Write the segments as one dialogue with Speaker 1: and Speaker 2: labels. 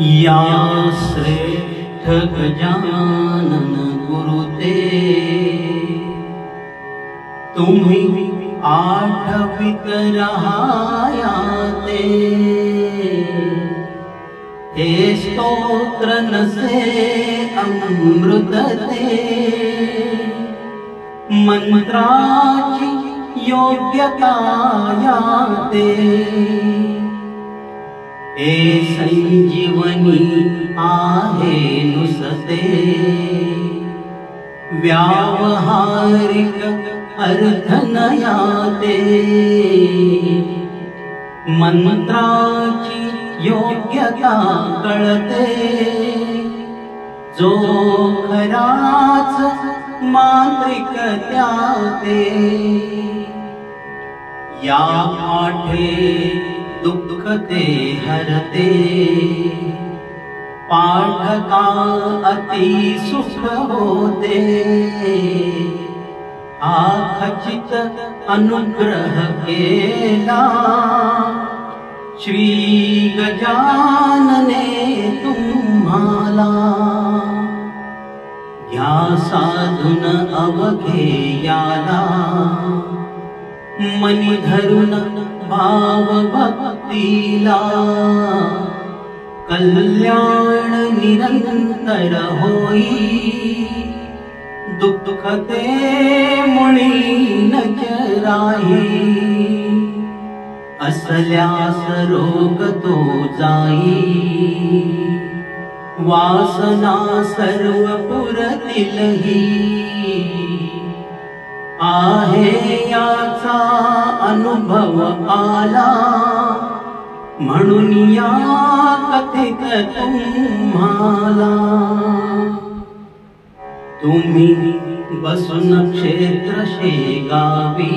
Speaker 1: या श्रेष्ठ गजानन गुरुते तुम्ही आठवित रहायाते। हे स्तोत्र नसे अमृतते मंत्राची योग्यता याते। हे संजीवनी आहे नुसते व्यावहारिक अर्थ नयाते। मंत्राची योग्यता कळते जो खराच मांत्रिक त्याते। या पाठे दुःख ते हरते पाठका अति सुख होते। हा खचित अनुग्रह केला श्री गजानने तुम्हाला। घ्या साधून अवघेयाला मनी धरून भाव भक्तीला। कल्याण निरंतर होई दुःख ते मुळी न राही। असल्यास रोग तो जाई वासना सर्व पुरतीलही। आहे याचा अनुभव आला म्हणून या कथित तुम्हाला। तुम्ही बसून क्षेत्र शेगावी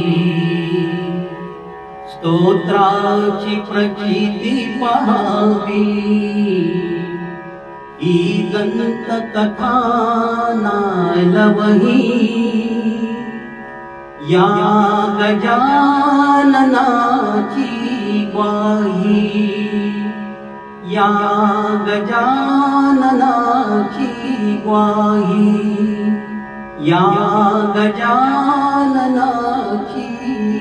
Speaker 1: स्तोत्राची प्रचिती पहावी। ही दंत कथा नालवही या गजाननाची ग्वाही। या गजाननाची ग्वाही। या गजाननाची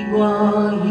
Speaker 1: ग्वाही।